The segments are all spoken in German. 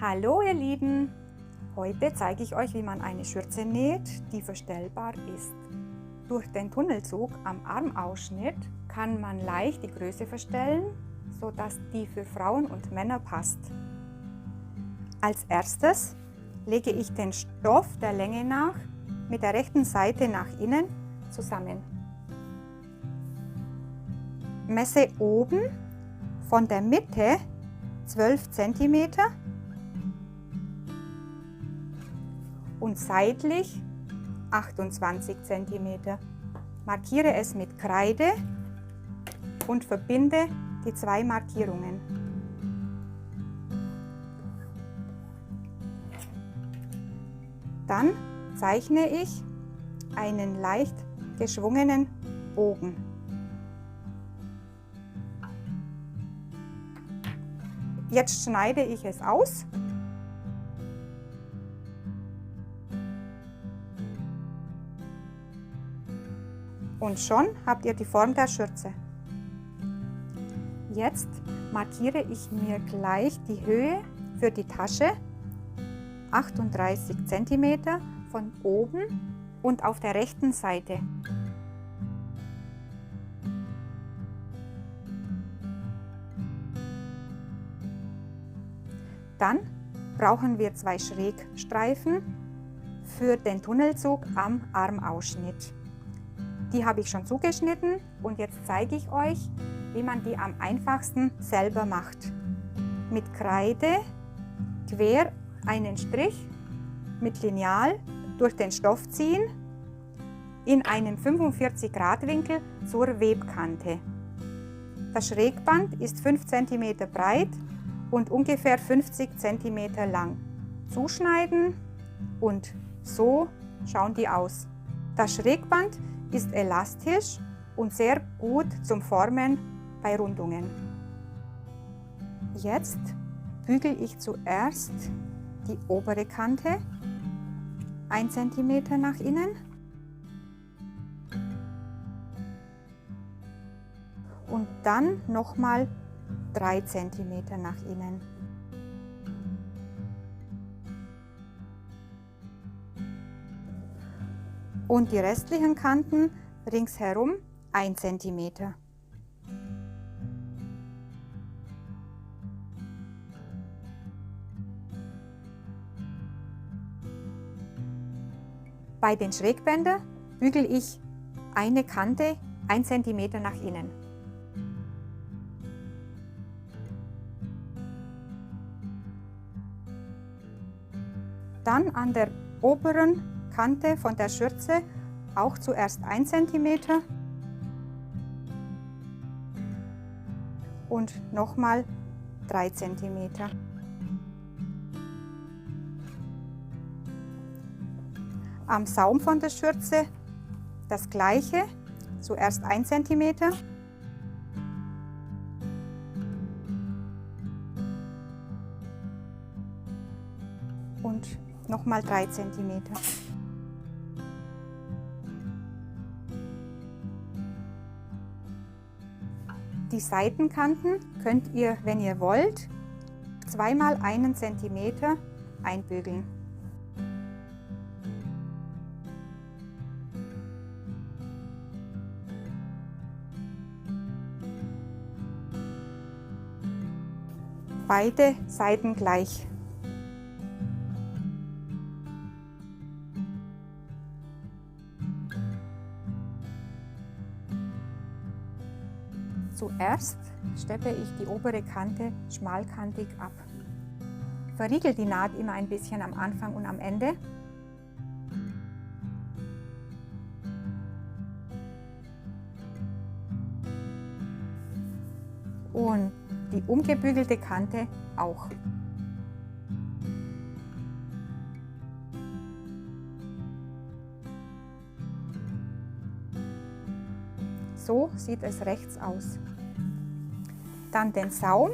Hallo ihr Lieben! Heute zeige ich euch, wie man eine Schürze näht, die verstellbar ist. Durch den Tunnelzug am Armausschnitt kann man leicht die Größe verstellen, sodass die für Frauen und Männer passt. Als erstes lege ich den Stoff der Länge nach mit der rechten Seite nach innen zusammen. Messe oben von der Mitte 12 cm und seitlich 28 cm. Markiere es mit Kreide und verbinde die zwei Markierungen. Dann zeichne ich einen leicht geschwungenen Bogen. Jetzt schneide ich es aus. Und schon habt ihr die Form der Schürze. Jetzt markiere ich mir gleich die Höhe für die Tasche, 38 cm von oben und auf der rechten Seite. Dann brauchen wir zwei Schrägstreifen für den Tunnelzug am Armausschnitt. Die habe ich schon zugeschnitten und jetzt zeige ich euch, wie man die am einfachsten selber macht. Mit Kreide quer einen Strich mit Lineal durch den Stoff ziehen, in einem 45° Winkel zur Webkante. Das Schrägband ist 5 cm breit und ungefähr 50 cm lang. Zuschneiden und so schauen die aus. Das Schrägband ist elastisch und sehr gut zum Formen bei Rundungen. Jetzt bügele ich zuerst die obere Kante 1 cm nach innen und dann nochmal 3 cm nach innen. Und die restlichen Kanten ringsherum 1 cm. Bei den Schrägbändern bügele ich eine Kante 1 cm nach innen. Dann an der oberen Kante von der Schürze auch zuerst 1 cm und nochmal 3 cm. Am Saum von der Schürze das gleiche, zuerst 1 cm und nochmal 3 cm. Die Seitenkanten könnt ihr, wenn ihr wollt, zweimal 1 cm einbügeln. Beide Seiten gleich. Zuerst steppe ich die obere Kante schmalkantig ab. Verriegel die Naht immer ein bisschen am Anfang und am Ende. Und die umgebügelte Kante auch. So sieht es rechts aus. Dann den Saum.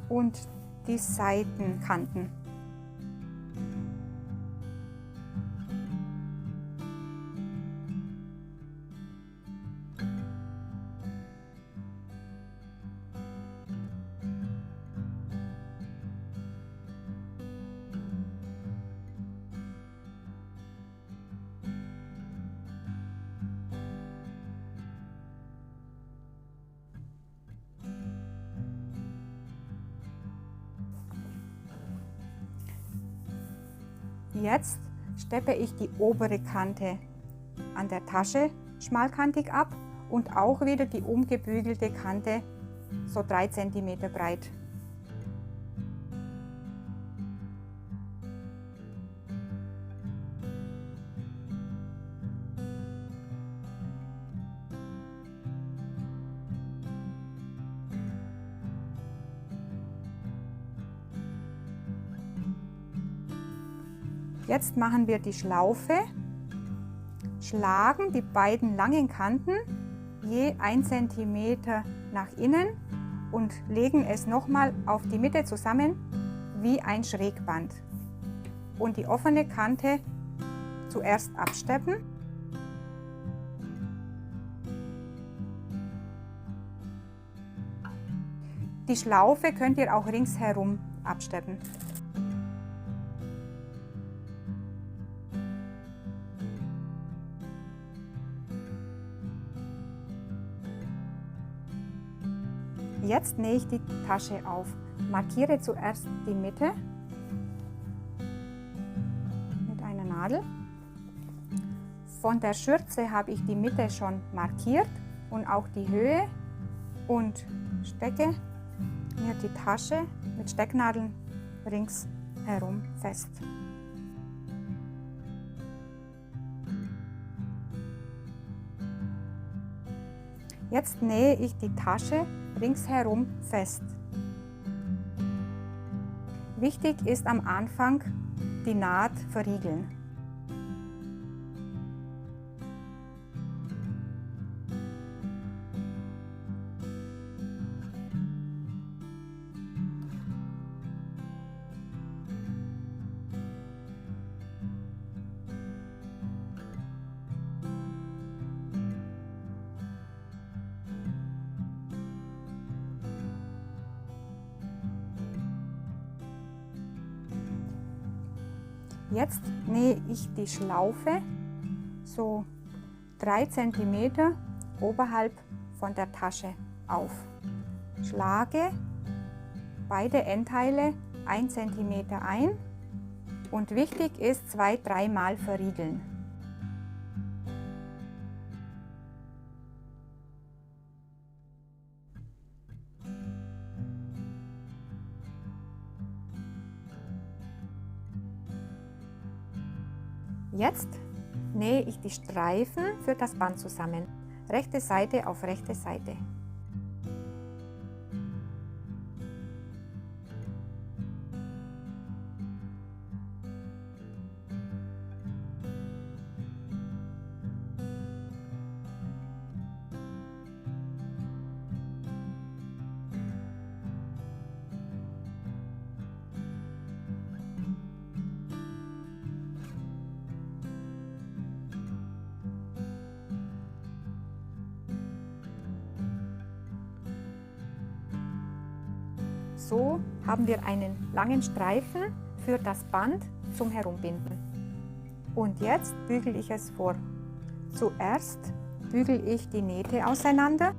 Und die Seitenkanten. Jetzt steppe ich die obere Kante an der Tasche schmalkantig ab und auch wieder die umgebügelte Kante so 3 cm breit. Jetzt machen wir die Schlaufe, schlagen die beiden langen Kanten je 1 cm nach innen und legen es nochmal auf die Mitte zusammen wie ein Schrägband. Und die offene Kante zuerst absteppen. Die Schlaufe könnt ihr auch ringsherum absteppen. Jetzt nähe ich die Tasche auf. Markiere zuerst die Mitte mit einer Nadel. Von der Schürze habe ich die Mitte schon markiert und auch die Höhe und stecke mir die Tasche mit Stecknadeln ringsherum fest. Jetzt nähe ich die Tasche ringsherum fest. Wichtig ist am Anfang die Naht verriegeln. Jetzt nähe ich die Schlaufe so 3 cm oberhalb von der Tasche auf. Schlage beide Endteile 1 cm ein und wichtig ist 2-3 Mal verriegeln. Jetzt nähe ich die Streifen für das Band zusammen, rechte Seite auf rechte Seite. So haben wir einen langen Streifen für das Band zum Herumbinden. Und jetzt bügele ich es vor. Zuerst bügele ich die Nähte auseinander.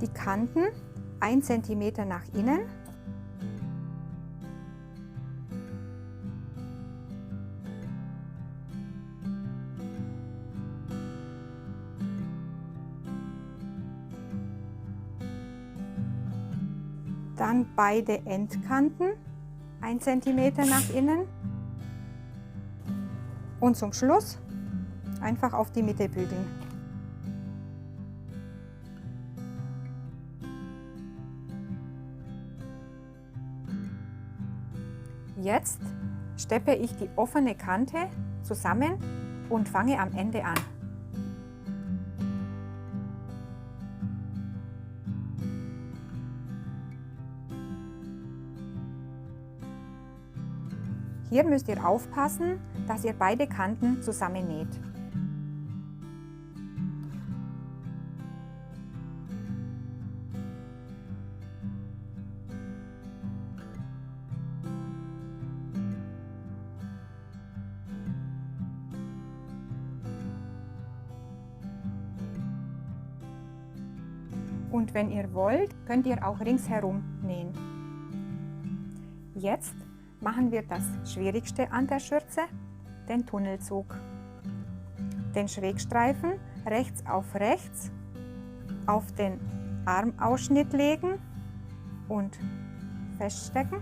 Die Kanten 1 cm nach innen. Dann beide Endkanten 1 cm nach innen und zum Schluss einfach auf die Mitte bügeln. Jetzt steppe ich die offene Kante zusammen und fange am Ende an. Hier müsst ihr aufpassen, dass ihr beide Kanten zusammennäht. Und wenn ihr wollt, könnt ihr auch ringsherum nähen. Jetzt machen wir das Schwierigste an der Schürze, den Tunnelzug. Den Schrägstreifen rechts auf den Armausschnitt legen und feststecken.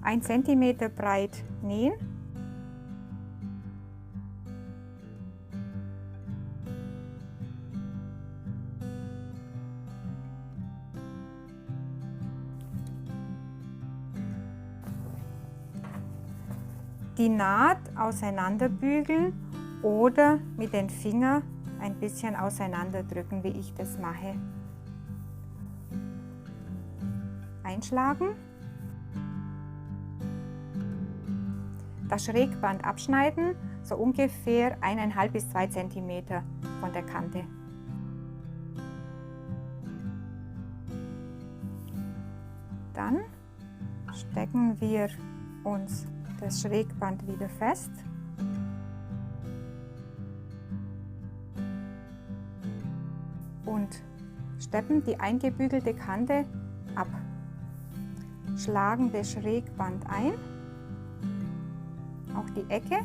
Ein Zentimeter breit nähen. Die Naht auseinanderbügeln oder mit den Fingern ein bisschen auseinanderdrücken, wie ich das mache. Einschlagen. Das Schrägband abschneiden, so ungefähr 1,5 bis 2 cm von der Kante. Dann stecken wir uns das Schrägband wieder fest. Und steppen die eingebügelte Kante ab. Schlagen das Schrägband ein, auch die Ecke.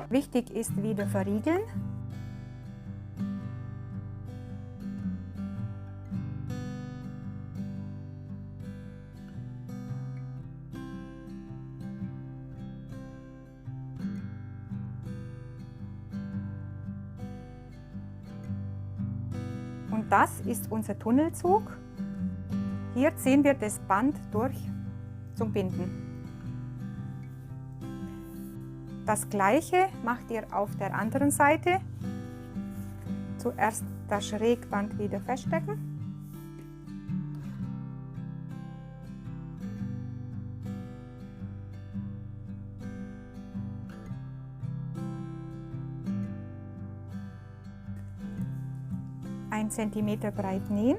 Wichtig ist wieder verriegeln. Und das ist unser Tunnelzug. Hier ziehen wir das Band durch zum Binden. Das Gleiche macht ihr auf der anderen Seite. Zuerst das Schrägband wieder feststecken. Ein Zentimeter breit nähen.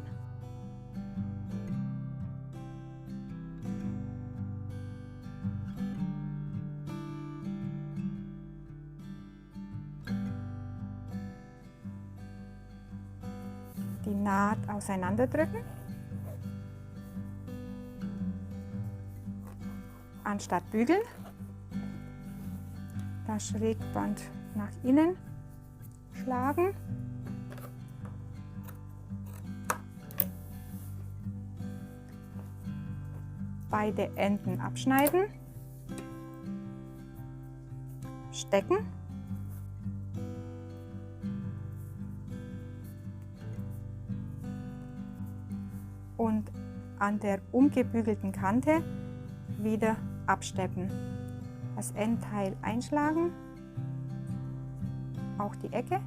Die Naht auseinanderdrücken. Anstatt bügeln, das Schrägband nach innen schlagen. Beide Enden abschneiden, stecken und an der umgebügelten Kante wieder absteppen. Das Endteil einschlagen, auch die Ecke.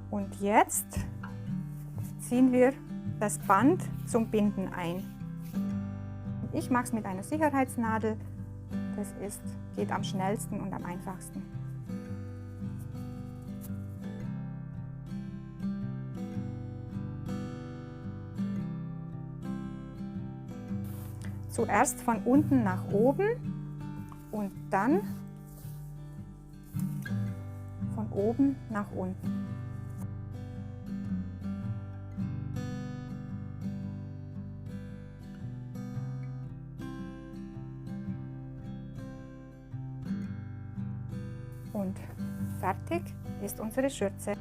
Und jetzt ziehen wir das Band zum Binden ein. Ich mache es mit einer Sicherheitsnadel, das geht am schnellsten und am einfachsten. Zuerst von unten nach oben und dann von oben nach unten. Und fertig ist unsere Schürze.